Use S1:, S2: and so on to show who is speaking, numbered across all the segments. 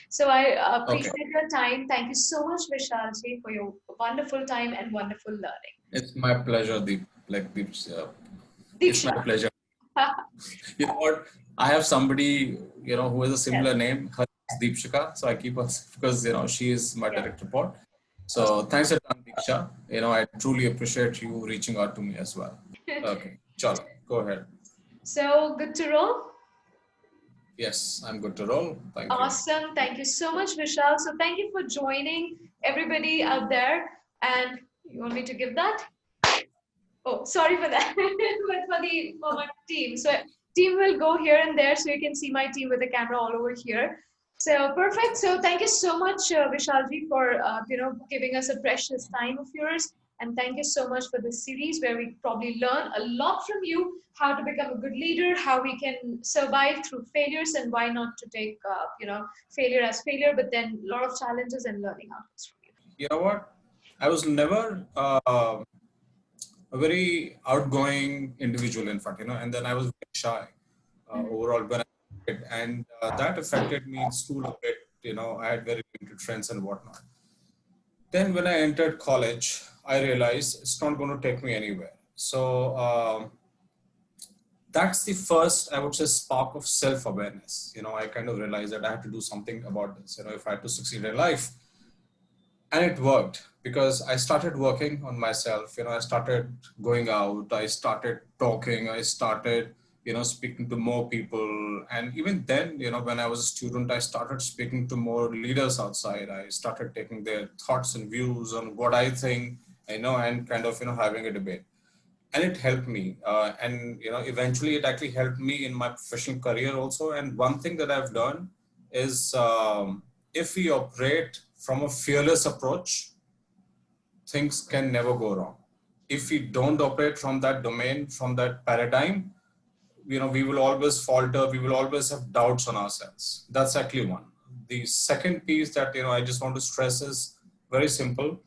S1: So I
S2: Okay.
S1: appreciate your time. Thank you so much, Vishalji, for your wonderful time and wonderful learning.
S2: It's my pleasure, Deep. Deep, it's my
S1: Diksha.
S2: pleasure. You know what? I have somebody, who has a
S1: Yes.
S2: similar name. Her name is Deepshika. So I keep her because, she is my
S1: Yeah.
S2: direct report. So
S1: Awesome.
S2: thanks a ton, Diksha. I truly appreciate you reaching out to me as well. Okay. Chalo, go ahead.
S1: So good to roll.
S2: Yes, I'm good to roll. Thank you.
S1: Awesome. Thank you so much, Vishal. So thank you for joining everybody out there. And you want me to give that? Oh, sorry for that. But for my team. So team will go here and there, so you can see my team with the camera all over here. So perfect. So thank you so much, Vishalji, for giving us a precious time of yours. And thank you so much for this series where we probably learn a lot from you, how to become a good leader, how we can survive through failures, and why not to take failure as failure, but then a lot of challenges and learning outcomes from you.
S2: You know what? I was never a very outgoing individual, in fact, and then I was very shy overall when I was a kid, and that affected me in school a bit. I had very limited friends and whatnot. Then when I entered college, I realized it's not going to take me anywhere. So that's the first, I would say, spark of self-awareness. I kind of realized that I had to do something about this. If I had to succeed in life, and it worked because I started working on myself. I started going out, I started talking, I started speaking to more people. And even then, when I was a student, I started speaking to more leaders outside. I started taking their thoughts and views on what I think, and kind of having a debate. And it helped me, and eventually it actually helped me in my professional career also. And one thing that I've learned is, if we operate from a fearless approach, things can never go wrong. If we don't operate from that domain, from that paradigm, we will always falter, we will always have doubts on ourselves. That's actually one. The second piece that I just want to stress is very simple.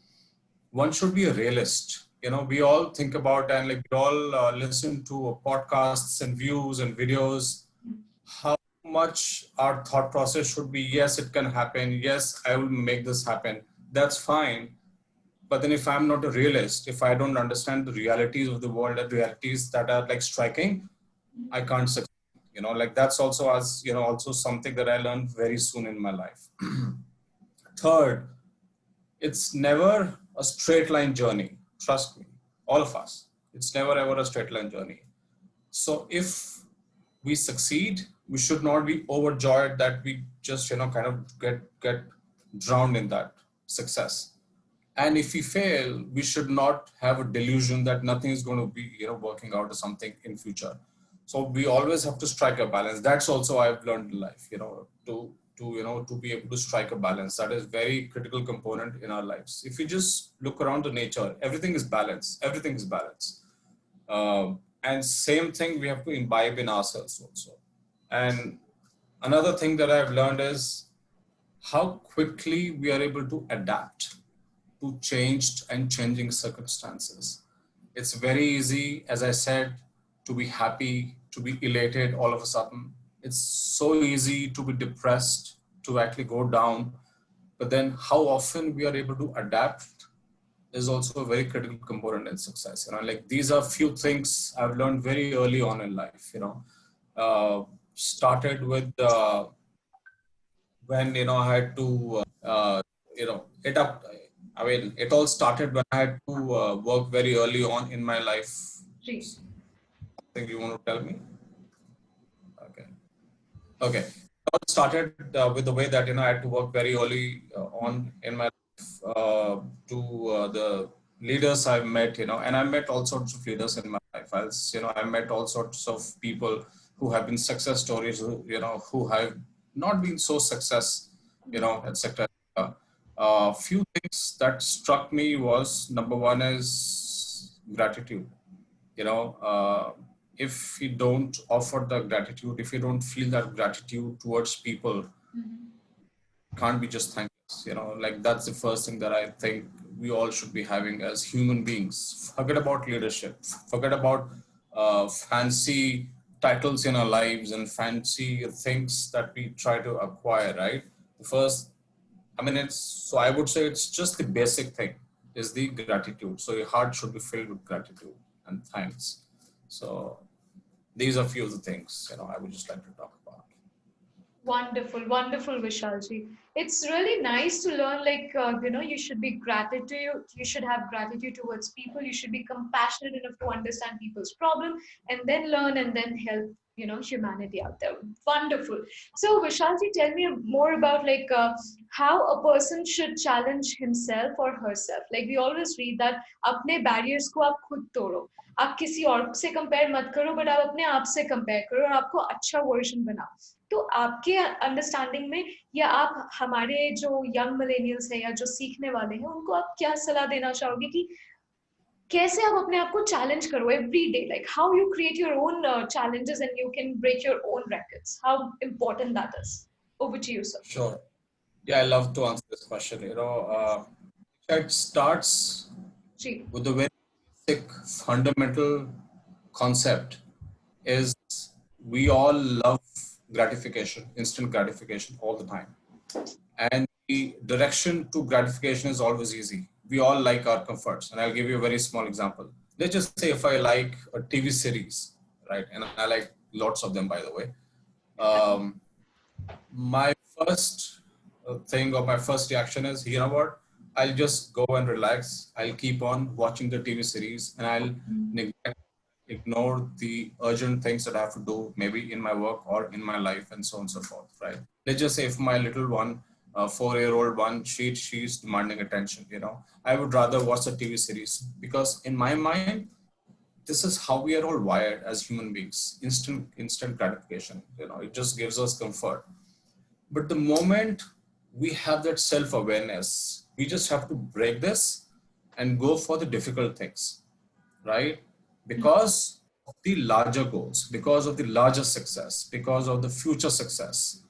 S2: One should be a realist. We all think about, and like we all listen to podcasts and views and videos, how much our thought process should be, yes, it can happen, yes, I will make this happen. That's fine. But then if I'm not a realist, if I don't understand the realities of the world and realities that are like striking, I can't succeed. That's also, as also something that I learned very soon in my life. Third, it's never a straight line journey. Trust me, all of us. It's never ever a straight line journey. So if we succeed, we should not be overjoyed that we just kind of get drowned in that success. And if we fail, we should not have a delusion that nothing is going to be working out or something in future. So we always have to strike a balance. That's also I've learned in life, to be able to strike a balance. That is very critical component in our lives. If you just look around the nature, everything is balance. Everything is balance. And same thing we have to imbibe in ourselves also. And another thing that I've learned is how quickly we are able to adapt to changed and changing circumstances. It's very easy, as I said, to be happy, to be elated all of a sudden. It's so easy to be depressed, to actually go down. But then how often we are able to adapt is also a very critical component in success. Like these are few things I've learned very early on in life. Started with when I had to it up. I mean, it all started when I had to work very early on in my life.
S1: Three.
S2: Something you want to tell me? Okay. Okay. It all started with the way that I had to work very early on in my life to the leaders I've met, and I met all sorts of leaders in my life. I met all sorts of people who have been success stories, who have not been so success, etc. Few things that struck me was, number one is gratitude. If you don't offer the gratitude, if you don't feel that gratitude towards people, can't be just thankless. Like that's the first thing that I think we all should be having as human beings. Forget about leadership, forget about fancy titles in our lives and fancy things that we try to acquire, right? The first, I mean, so I would say it's just the basic thing is the gratitude. So your heart should be filled with gratitude and thanks. So these are few of the things, I would just like to talk about.
S1: Wonderful, wonderful, Vishalji. It's really nice to learn, like, you should be gratitude, you should have gratitude towards people, you should be compassionate enough to understand people's problem, and then learn and then help, humanity out there. Wonderful. So, Vishalji, tell me more about, like, how a person should challenge himself or herself. Like, we always read that, अपने barriers को आप खुद तोड़ो. आप किसी और से compare मत करो, बट आप अपने आप से कंपेयर करो और आपको अच्छा वर्जन बनाओ. तो आपके अंडरस्टैंडिंग में, या आप हमारे जो यंग मिलेनियल्स हैं या जो सीखने वाले हैं उनको आप क्या सलाह देना चाहोगे कि कैसे आप अपने आप को चैलेंज करो every day, like how you create your own challenges and you can break your own records, how important that is. Over to you, sir.
S2: Sure. Yeah, I love to answer this question. It starts
S1: Ji.
S2: with the very basic fundamental concept is we all love gratification, instant gratification all the time. And the direction to gratification is always easy. We all like our comforts. And I'll give you a very small example. Let's just say if I like a TV series, right? And I like lots of them, by the way. My first thing or my first reaction is, you know what? I'll just go and relax. I'll keep on watching the TV series and I'll ignore the urgent things that I have to do, maybe in my work or in my life and so on and so forth, right? Let's just say if my little one, 4-year-old one, she's demanding attention, I would rather watch a TV series because in my mind, this is how we are all wired as human beings. Instant gratification, it just gives us comfort. But the moment we have that self-awareness, we just have to break this and go for the difficult things, right? Because of the larger goals, because of the larger success, because of the future success.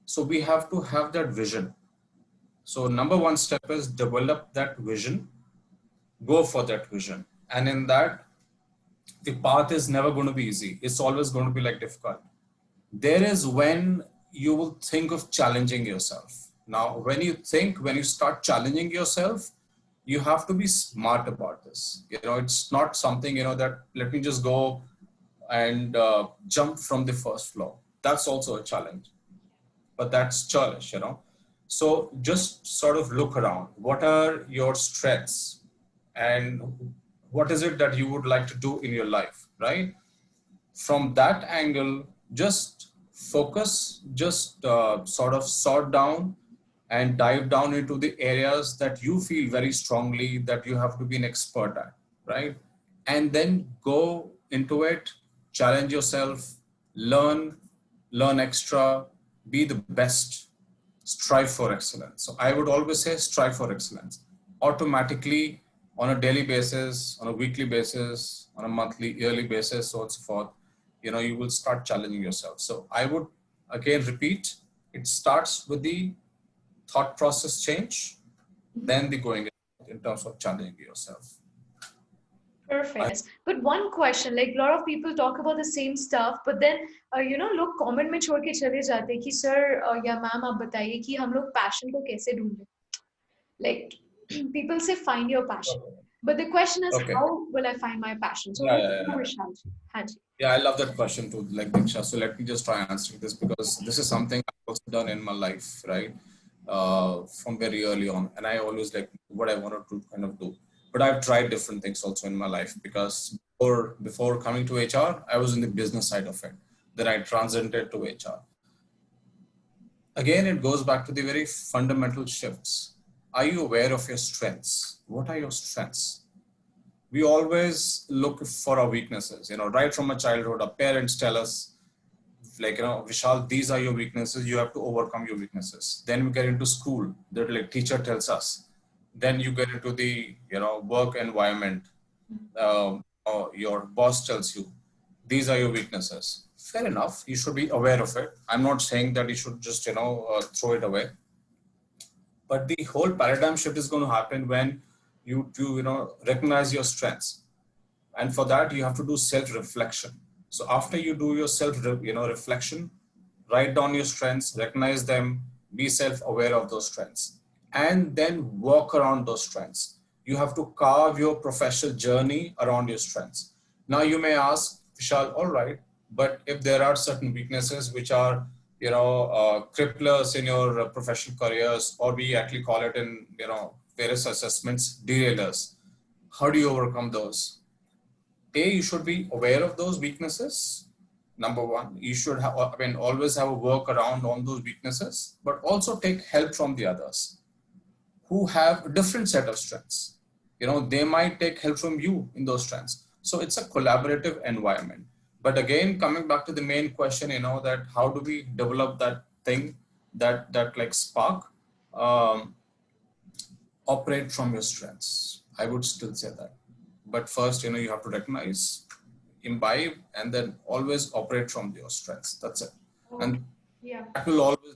S2: So we have to have that vision. So number one step is develop that vision, go for that vision. And in that, the path is never going to be easy. It's always going to be like difficult. There is when you will think of challenging yourself. Now, when you start challenging yourself, you have to be smart about this. It's not something, that let me just go and jump from the first floor. That's also a challenge, but that's churlish, So just sort of look around. What are your strengths and what is it that you would like to do in your life, right? From that angle, just focus, just sort of sort down and dive down into the areas that you feel very strongly that you have to be an expert at, right? And then go into it, challenge yourself, learn extra, be the best, strive for excellence. So I would always say strive for excellence. Automatically, on a daily basis, on a weekly basis, on a monthly, yearly basis, so on and so forth, you will start challenging yourself. So I would again repeat, it starts with the thought process change, then the going in terms of challenging yourself.
S1: Perfect. But one question, like a lot of people talk about the same stuff, but then लोग comment में छोड़ के चले जाते हैं कि sir या ma'am आप बताइए कि हम लोग passion को कैसे ढूंढें? Like people say find your passion, but the question is how will I find my passion? So
S2: yeah, I love that question too, like Diksha. So let me just try answering this because this is something I've also done in my life, right? From very early on, and I always like what I wanted to kind of do. But I've tried different things also in my life because before coming to HR, I was in the business side of it. Then I transited to HR. Again, it goes back to the very fundamental shifts. Are you aware of your strengths? What are your strengths? We always look for our weaknesses, right from a childhood, our parents tell us, like, Vishal, these are your weaknesses. You have to overcome your weaknesses. Then we get into school, the like teacher tells us. Then you get into the, work environment. Your boss tells you, these are your weaknesses. Fair enough. You should be aware of it. I'm not saying that you should just, throw it away. But the whole paradigm shift is going to happen when you recognize your strengths. And for that, you have to do self-reflection. So after you do your reflection, write down your strengths, recognize them, be self-aware of those strengths, and then work around those strengths. You have to carve your professional journey around your strengths. Now you may ask, Vishal, all right, but if there are certain weaknesses which are, cripplers in your professional careers, or we actually call it in, various assessments, derailers, how do you overcome those? A, you should be aware of those weaknesses. Number one, you should have, always have a work around on those weaknesses, but also take help from the others who have a different set of strengths. They might take help from you in those strengths. So it's a collaborative environment. But again, coming back to the main question, that how do we develop that thing, that like spark, operate from your strengths. I would still say that. But first, you have to recognize, imbibe, and then always operate from your strengths. That's it.
S1: Okay.
S2: And
S1: yeah,
S2: that will always,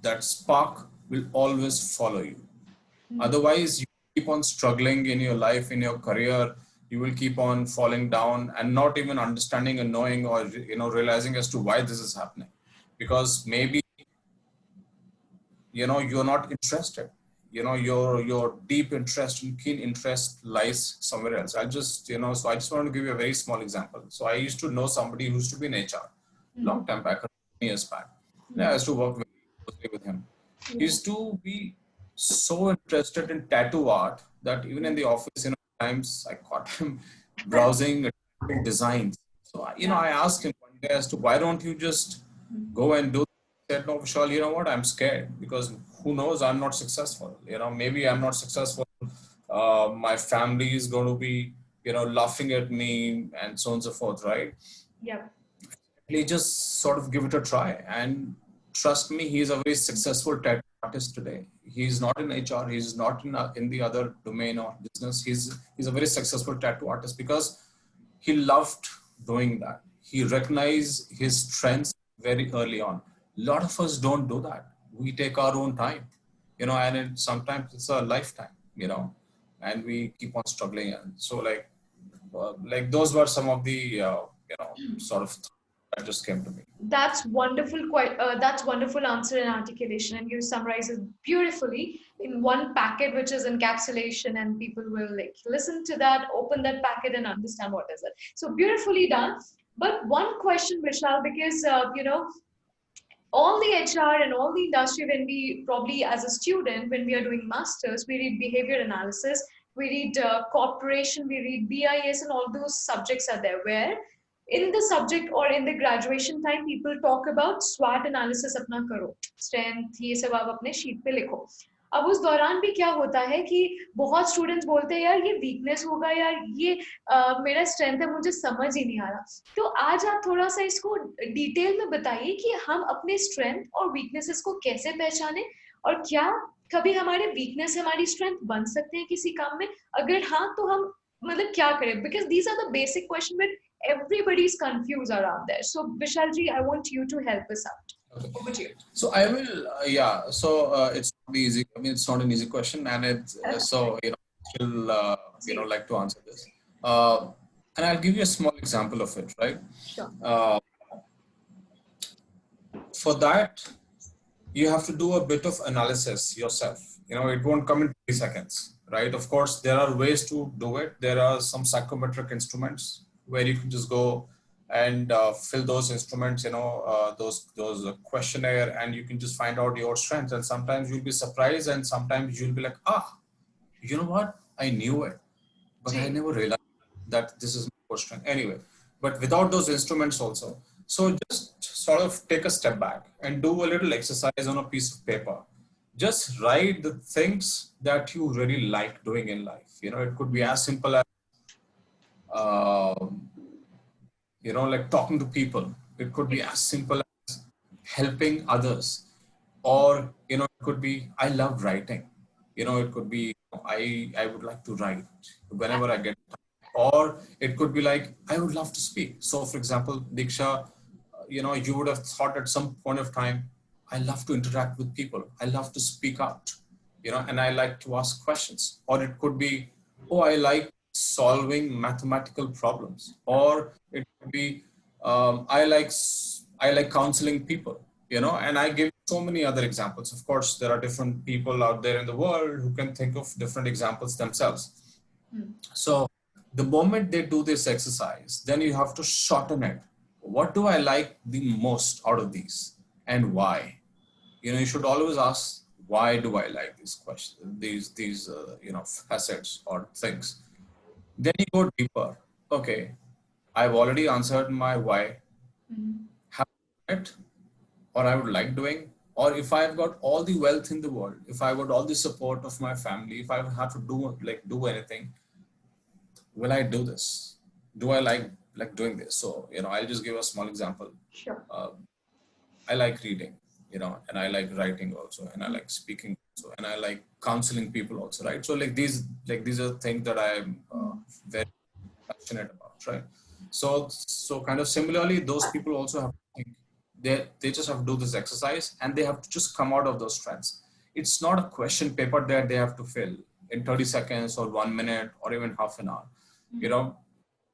S2: that spark will always follow you. Otherwise, you keep on struggling in your life, in your career. You will keep on falling down and not even understanding and knowing, or realizing as to why this is happening, because maybe you're not interested. Your deep interest and keen interest lies somewhere else. So I just want to give you a very small example. So I used to know somebody who used to be in HR long time back, 20 years back. Yeah, I used to work very closely with him. He used to be so interested in tattoo art that even in the office, times I caught him browsing designs. So I asked him one day as to why don't you just go and do. Said, no, Vishal, you know what? I'm scared because who knows? I'm not successful. Maybe I'm not successful. My family is going to be, laughing at me and so on and so forth, right?
S1: yeah,
S2: Just sort of give it a try. And trust me, he's a very successful tattoo artist today. He's not in HR. He's not in the other domain or business. He's a very successful tattoo artist because he loved doing that. He recognized his strengths very early on. A lot of us don't do that. We take our own time, and sometimes it's a lifetime, and we keep on struggling. And so like those were some of the, sort of that just came to me.
S1: that's wonderful. That's wonderful answer and articulation, and you summarize it beautifully in one packet, which is encapsulation, and people will like listen to that, open that packet, and understand what is it. So beautifully done. But one question, Vishal, because all the HR and all the industry, when we probably as a student, when we are doing masters, we read behavior analysis, we read corporation, we read BIS, and all those subjects are there. Where in the subject or in the graduation time, people talk about SWOT analysis अपना करो, strength ये सब आप अपने sheet पे लिखो. अब उस दौरान भी क्या होता है कि बहुत स्टूडेंट्स बोलते हैं यार ये वीकनेस होगा, यार ये मेरा स्ट्रेंथ है, मुझे समझ ही नहीं आ रहा. तो आज आप थोड़ा सा इसको डिटेल में बताइए कि हम अपने स्ट्रेंथ और वीकनेसेस को कैसे पहचानें, और क्या कभी हमारे वीकनेस हमारी स्ट्रेंथ बन सकते हैं किसी काम में, अगर हाँ तो हम मतलब क्या करें, because these are the basic question but everybody is confused around there. So Vishal ji, I want you to help us out.
S2: Okay.
S1: Over to you.
S2: So I will, yeah. So it's not easy. I mean, it's not an easy question, and it's so still like to answer this. And I'll give you a small example of it, right?
S1: Sure.
S2: For that, you have to do a bit of analysis yourself. It won't come in 3 seconds, right? Of course, there are ways to do it. There are some psychometric instruments where you can just go and fill those instruments, those questionnaire, and you can just find out your strengths. And sometimes you'll be surprised, and sometimes you'll be like, you know what? I knew it, but I never realized that this is my core strength. Anyway, but without those instruments also. So just sort of take a step back and do a little exercise on a piece of paper. Just write the things that you really like doing in life. It could be as simple as like talking to people. It could be as simple as helping others, or it could be I love writing. It could be I would like to write whenever I get time. Or it could be like I would love to speak. So for example, Diksha, you would have thought at some point of time, I love to interact with people. I love to speak out, and I like to ask questions. Or it could be, I like solving mathematical problems. Or it could be, I like counseling people, and I give so many other examples. Of course, there are different people out there in the world who can think of different examples themselves. So the moment they do this exercise, then you have to shorten it. What do I like the most out of these and why? You should always ask, why do I like these questions, these facets or things. Then you go deeper. Okay, I've already answered my why. Have I done it, or I would like doing, or if I've got all the wealth in the world, if I've got all the support of my family, if I have to do anything, will I do this? Do I like doing this? So I'll just give a small example.
S1: Sure.
S2: I like reading, and I like writing also, and I like speaking also, and I like counseling people also, right? So these are things that I'm very passionate about, right? So kind of similarly, those people also have to think. They just have to do this exercise, and they have to just come out of those trends. It's not a question paper that they have to fill in 30 seconds or 1 minute or even half an hour. You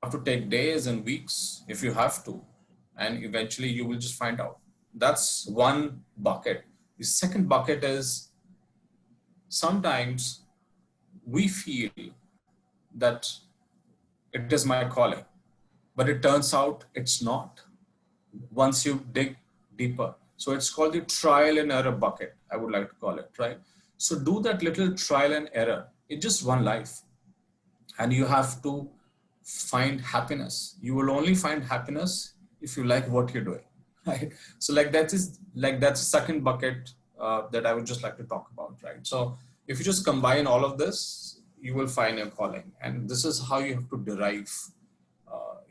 S2: have to take days and weeks if you have to, and eventually you will just find out. That's one bucket. The second bucket is, sometimes we feel that it is my calling, but it turns out it's not once you dig deeper. So it's called the trial and error bucket, I would like to call it, right? So do that little trial and error. It's just one life, and you have to find happiness. You will only find happiness if you like what you're doing, right? So that's the second bucket that I would just like to talk about, right? So if you just combine all of this, you will find your calling, and this is how you have to derive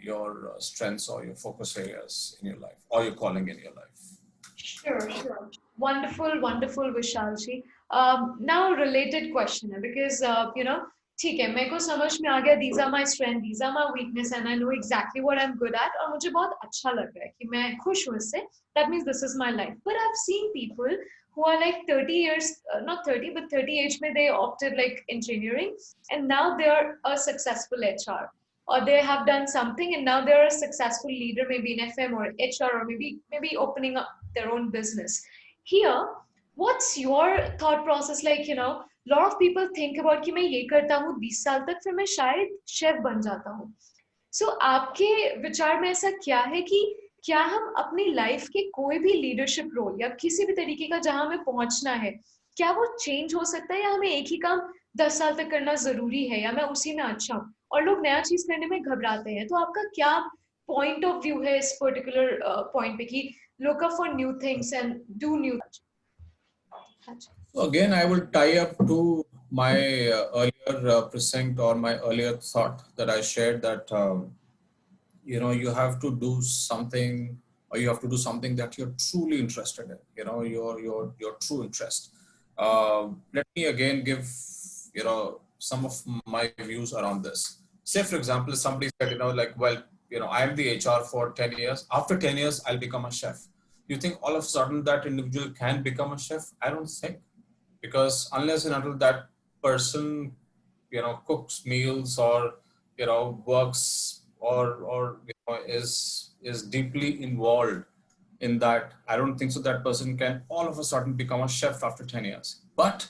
S2: your strengths or your focus areas in your life, or your calling in your life.
S1: Sure, sure. Wonderful, wonderful, Vishalji. Now, related question है because ठीक है मेरे को समझ में आ गया these are my strength, these are my weakness and I know exactly what I'm good at और मुझे बहुत अच्छा लग रहा है कि मैं खुश हूँ इससे. That means this is my life. But I've seen people who are like 30 years, not 30, but 30 age में they opted like engineering and now they are a successful HR or they have done something and now they're a successful leader maybe in FM or HR or maybe opening up their own business. Here, what's your thought process like? Lot of people think about कि मैं ये करता हूँ 20 साल तक फिर मैं शायद शेफ बन जाता हूँ. So आपके विचार में ऐसा क्या है कि क्या हम अपनी लाइफ के कोई भी लीडरशिप रोल या किसी भी तरीके का जहां हमें पहुंचना है क्या वो चेंज हो सकता है या हमें एक ही काम 10 साल तक करना जरूरी है या मैं उसी में अच्छा हूँ और लोग नया चीज करने में घबराते हैं. तो आपका क्या पॉइंट ऑफ व्यू है इस पर्टिकुलर पॉइंट पे कि look up for new things and do new.
S2: So again, I will tie up to my earlier precinct or my earlier thought that I shared, that you have to do something, or you have to do something that you're truly interested in. Your true interest. Let me again give some of my views around this. Say for example, somebody said like, well, I'm the HR for 10 years. After 10 years, I'll become a chef. You think all of a sudden that individual can become a chef? I don't think, because unless and until that person cooks meals or works or is deeply involved in that, I don't think so that person can all of a sudden become a chef after 10 years. But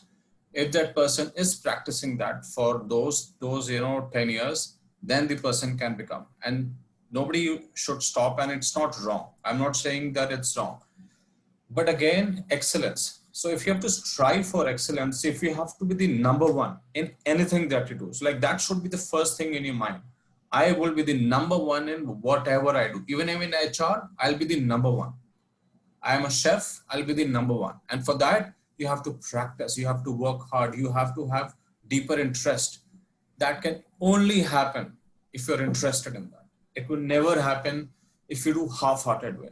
S2: if that person is practicing that for those 10 years, then the person can become. And nobody should stop, and it's not wrong. I'm not saying that it's wrong. But again, excellence. So if you have to strive for excellence, if you have to be the number one in anything that you do, so like that should be the first thing in your mind. I will be the number one in whatever I do. Even if in HR, I'll be the number one. I am a chef, I'll be the number one. And for that, you have to practice, you have to work hard, you have to have deeper interest. That can only happen if you're interested in that. It will never happen if you do half-hearted way.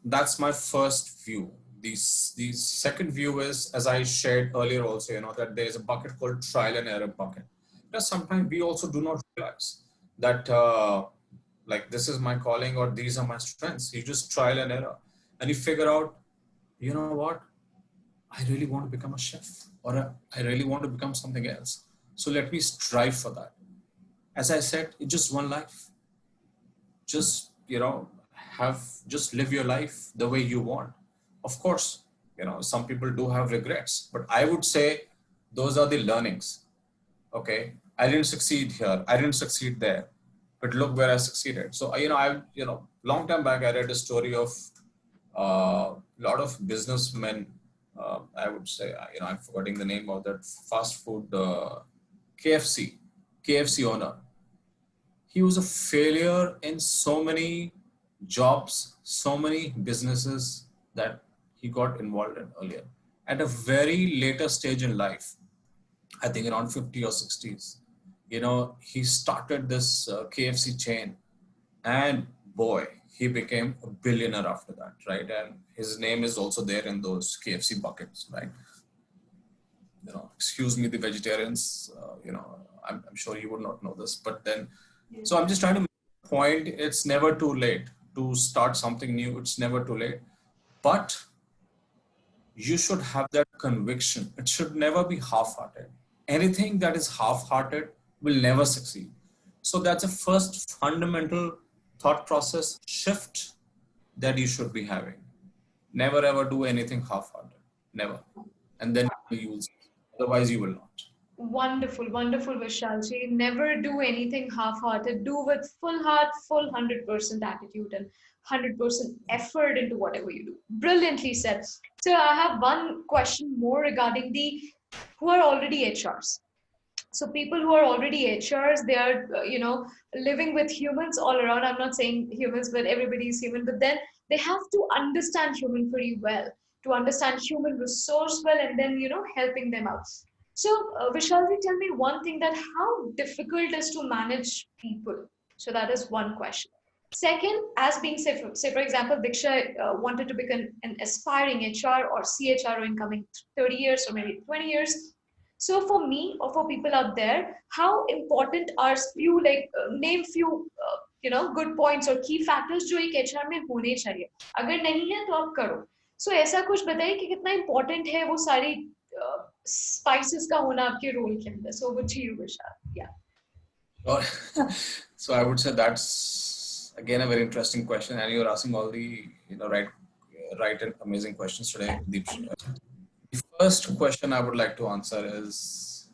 S2: That's my first view. The second view is, as I shared earlier also, that there's a bucket called trial and error bucket. Because sometimes we also do not realize that like this is my calling or these are my strengths. You just trial and error and you figure out, you know what, I really want to become a chef, or I really want to become something else. So let me strive for that. As I said, it's just one life. Just, have just live your life the way you want. Of course, some people do have regrets, but I would say those are the learnings. Okay, I didn't succeed here, I didn't succeed there, but look where I succeeded. So long time back I read a story of a lot of businessmen. I would say, I'm forgetting the name of that fast food, KFC, KFC owner. He was a failure in so many jobs, so many businesses that he got involved in earlier. At a very later stage in life, I think around 50 or 60s, he started this KFC chain, and boy, he became a billionaire after that, right? And his name is also there in those KFC buckets, right? Excuse me, the vegetarians, I'm sure you would not know this, but then, so I'm just trying to make a point. It's never too late to start something new. It's never too late, but you should have that conviction. It should never be half-hearted. Anything that is half-hearted will never succeed. So that's the first fundamental thought process shift that you should be having. Never ever do anything half-hearted. Never. And then you will succeed. Otherwise you will not.
S1: Wonderful, wonderful, Vishalji. Never do anything half-hearted. Do with full heart, full 100% attitude and 100% effort into whatever you do. Brilliantly said. So I have one question more regarding the who are already HRs. So people who are already HRs, they are, living with humans all around. I'm not saying humans, but everybody is human. But then they have to understand human very well, to understand human resource well, and then, helping them out. So, Vishalji, tell me one thing, that how difficult is to manage people? So that is one question. Second, as being, say for example, Diksha wanted to become an aspiring HR or CHRO in coming 30 years or maybe 20 years. So for me or for people out there, how important are few, like name few good points or key factors जो एक HR में होने चाहिए. अगर नहीं है तो आप करो. So ऐसा कुछ बताइए कि कितना important है वो सारी spices का होना आपके role के अंदर. So over to you, Vishal. Yeah.
S2: So I would say that's again a very interesting question, and you're asking all the right and amazing questions today, Deepsha. The first question I would like to answer is,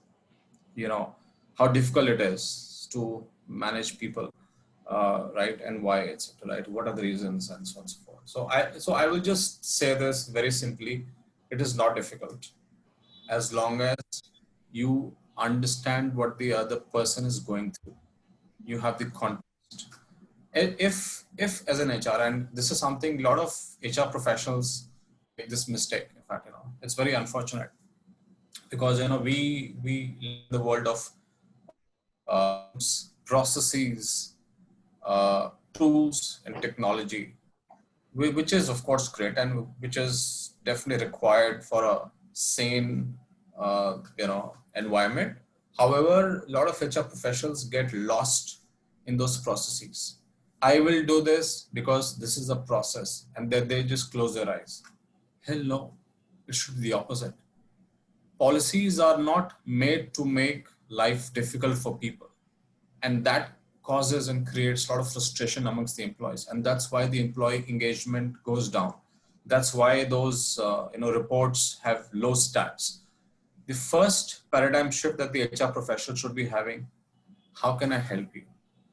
S2: how difficult it is to manage people, right? And why, etc. Right? What are the reasons, and so on and so forth. So I will just say this very simply: it is not difficult, as long as you understand what the other person is going through. You have the context. If as an HR, and this is something a lot of HR professionals make this mistake. In fact, it's very unfortunate, because we live in the world of processes, tools, and technology, which is of course great, and which is definitely required for a sane, environment. However, a lot of HR professionals get lost in those processes. I will do this because this is a process, and then they just close their eyes. Hell no, it should be the opposite. Policies are not made to make life difficult for people, and that causes and creates a lot of frustration amongst the employees, and that's why the employee engagement goes down. That's why those reports have low stats. The first paradigm shift that the HR professional should be having: how can I help you?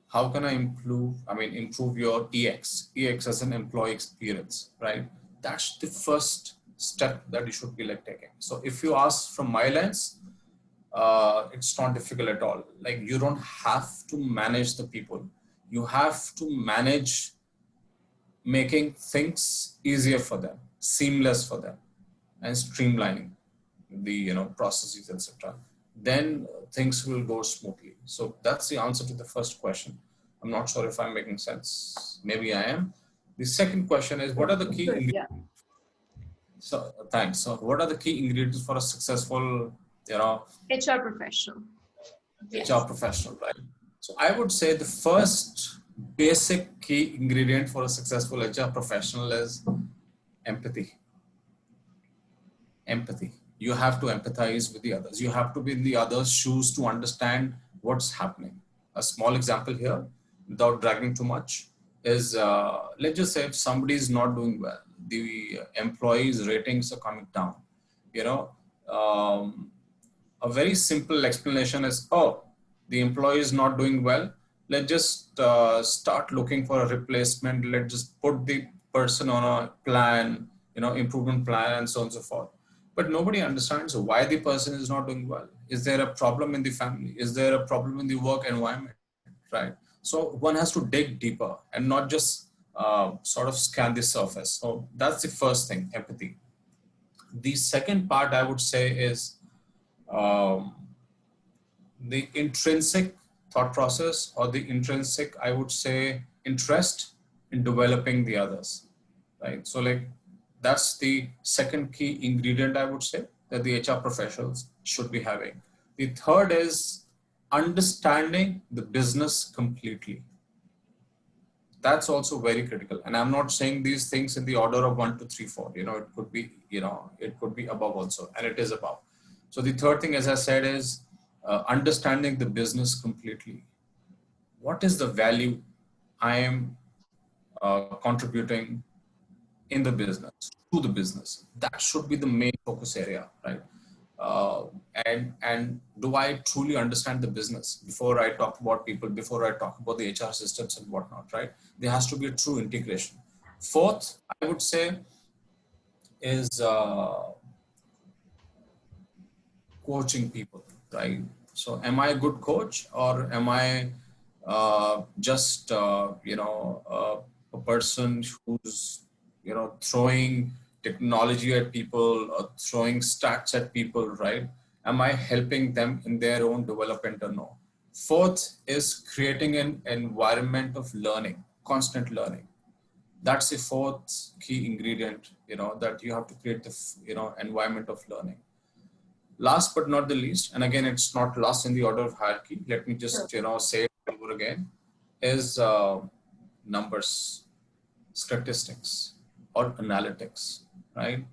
S2: How can I improve your EX as an employee experience, right? That's the first step that you should be taking. So if you ask from my lens, it's not difficult at all. Like, you don't have to manage the people. You have to manage making things easier for them, seamless for them, and streamlining the processes, etc. Then things will go smoothly. So that's the answer to the first question. I'm not sure if I'm making sense. Maybe I am. The second question is, what are the key ingredients?
S1: Yeah.
S2: So thanks. So what are the key ingredients for a successful,
S1: HR professional?
S2: HR professional, right? So I would say the first basic key ingredient for a successful HR professional is empathy. Empathy. You have to empathize with the others. You have to be in the other's shoes to understand what's happening. A small example here, without dragging too much. is, let's just say if somebody is not doing well, the employees' ratings are coming down. You know, a very simple explanation is, oh, the employee is not doing well. Let's just start looking for a replacement. Let's just put the person on a plan, improvement plan, and so on and so forth. But nobody understands why the person is not doing well. Is there a problem in the family? Is there a problem in the work environment? Right? So one has to dig deeper and not just sort of scan the surface. So that's the first thing, empathy. The second part I would say is um, the intrinsic thought process, or the intrinsic, I would say, interest in developing the others, right? So like that's the second key ingredient, I would say, that the HR professionals should be having. The third is understanding the business completely. That's also very critical. And I'm not saying these things in the order of 1, 2, 3, 4. It could be, it could be above also, and it is above. So the third thing, as I said, is understanding the business completely. What is the value I am contributing in the business, to the business? That should be the main focus area, right? Uh, and do I truly understand the business before I talk about people, before I talk about the HR systems and whatnot, right? There has to be a true integration. Fourth, I would say, is coaching people, right? So am I a good coach, or am I just a person who's throwing technology at people or throwing stats at people, right? Am I helping them in their own development or no? Fourth is creating an environment of learning, constant learning. That's the fourth key ingredient, that you have to create the environment of learning. Last but not the least, and again, it's not last in the order of hierarchy. Let me just, say it over again, is numbers, statistics, or analytics, right?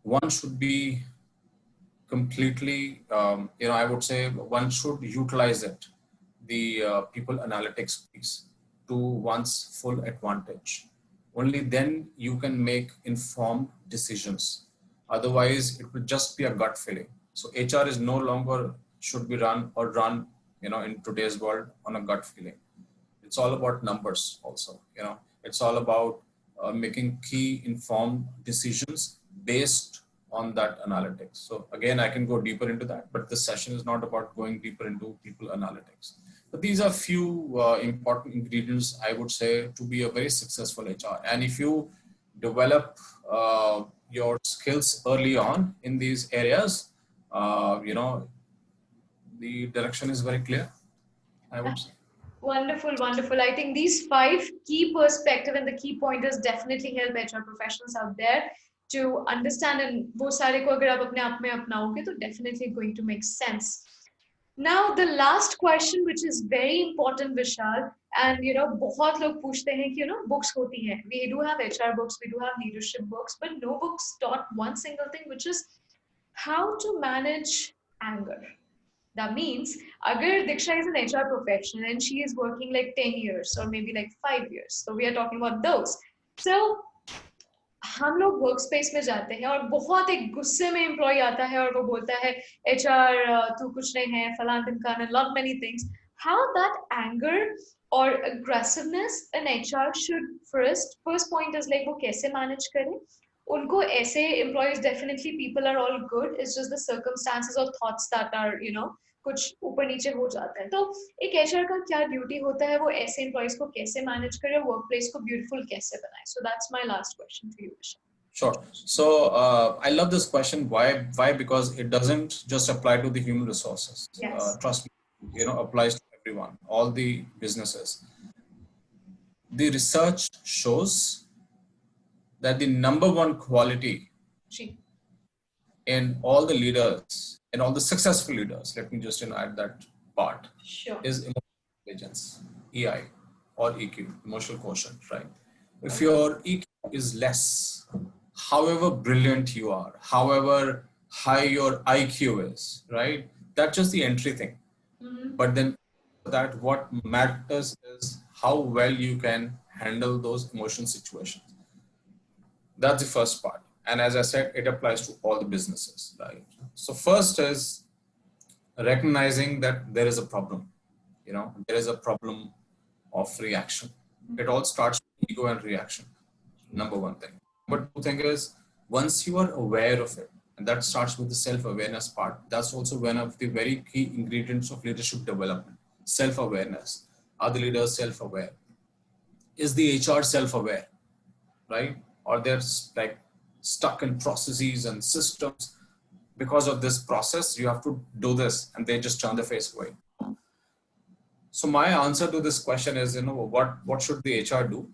S2: One should be completely, I would say one should utilize it, the people analytics piece, to one's full advantage. Only then you can make informed decisions. Otherwise, it will just be a gut feeling. So HR is no longer should be run, in today's world on a gut feeling. It's all about numbers also. It's all about making key informed decisions based on that analytics. So again, I can go deeper into that, but this session is not about going deeper into people analytics. But these are few important ingredients, I would say, to be a very successful HR. And if you develop your skills early on in these areas, the direction is very clear, I would say.
S1: Wonderful, wonderful. I think these 5 key perspective and the key pointers definitely help HR professionals out there to understand, and वो सारे को अगर आप अपने आप में अपनाओगे तो definitely going to make sense. Now the last question, which is very important, Vishal, and बहुत लोग पूछते हैं कि books होती हैं. We do have HR books, we do have leadership books, but no books taught one single thing, which is how to manage anger. That means, agar Diksha is an HR professional and she is working like 10 years or maybe like 5 years, so we are talking about those. So हम लोग work space में जाते हैं और बहुत एक गुस्से में एम्प्लॉय आता है और वो बोलता है HR तू कुछ नहीं है फलान ढिमकान and lot many things. How that anger or aggressiveness in HR should first point is like वो कैसे मैनेज करें उनको ऐसे employees, definitely people are all good, it's just the circumstances or thoughts that are कुछ ऊपर नीचे हो जाता है. तो एक HR का क्या ड्यूटी होता है, वो ऐसे एम्प्लॉइज को कैसे मैनेज करे, वर्क प्लेस को ब्यूटीफुल कैसे बनाए. So that's my last question to you, Vishal.
S2: Sure. So I love this question. Why? Because it doesn't just apply to the human resources.
S1: Yes.
S2: Trust me, applies to everyone, all the businesses. The research shows that the number one quality in all the leaders, in all the successful leaders, let me just add that part,
S1: sure,
S2: is emotional intelligence, EI or EQ, emotional quotient, right? If your EQ is less, however brilliant you are, however high your IQ is, right? That's just the entry thing. But then that what matters is how well you can handle those emotion situations. That's the first part. And as I said, it applies to all the businesses, right? So first is recognizing that there is a problem. There is a problem of reaction. It all starts with ego and reaction. Number one thing. Number two thing is, once you are aware of it, and that starts with the self-awareness part, that's also one of the very key ingredients of leadership development. Self-awareness. Are the leaders self-aware? Is the HR self-aware? Right? Or they're like stuck in processes and systems. Because of this process, you have to do this, and they just turn their face away. So my answer to this question is, what should the HR do?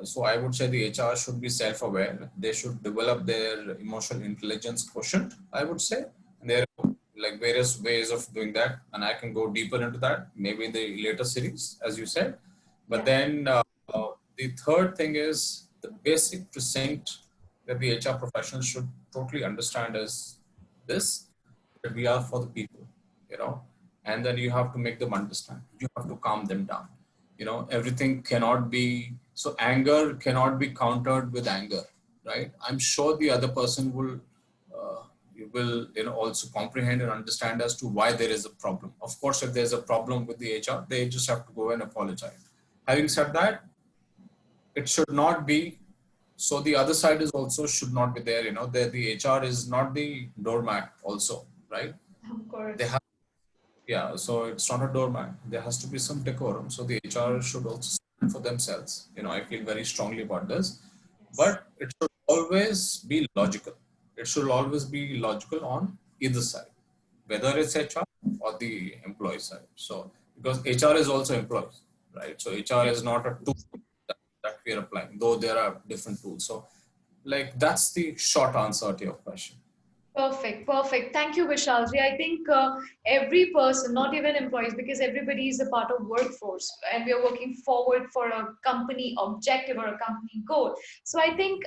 S2: So I would say the HR should be self-aware. They should develop their emotional intelligence quotient, I would say. And there are like various ways of doing that, and I can go deeper into that, maybe in the later series, as you said. But then the third thing is the basic precinct that the HR professional should totally understand is this, that we are for the people, and then you have to make them understand. You have to calm them down. Everything cannot be, so anger cannot be countered with anger, right? I'm sure the other person will also comprehend and understand as to why there is a problem. Of course, if there's a problem with the HR, they just have to go and apologize. Having said that, it should not be, so the other side is also should not be there, the HR is not the doormat also, right?
S1: Of course.
S2: They have, yeah, so it's not a doormat. There has to be some decorum. So the HR should also stand for themselves. I feel very strongly about this,
S1: Yes.
S2: but it should always be logical. It should always be logical on either side, whether it's HR or the employee side. So because HR is also employees, right? So HR is not a tool that we are applying, though there are different tools. So like that's the short answer to your question.
S1: Perfect, perfect. Thank you, Vishalji. I think every person, not even employees, because everybody is a part of workforce, and we are working forward for a company objective or a company goal. So I think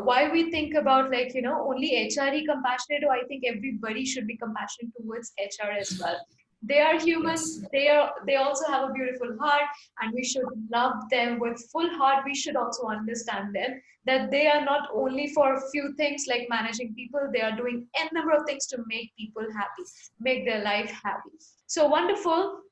S1: why we think about only HRE compassionate, or I think everybody should be compassionate towards HR as well. They are humans.
S2: Yes.
S1: They also have a beautiful heart, and we should love them with full heart. We should also understand them that they are not only for a few things like managing people, they are doing n number of things to make people happy, make their life happy. So wonderful.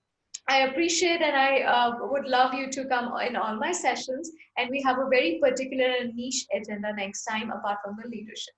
S1: I appreciate, and I would love you to come in all my sessions, and we have a very particular and niche agenda next time apart from the leadership.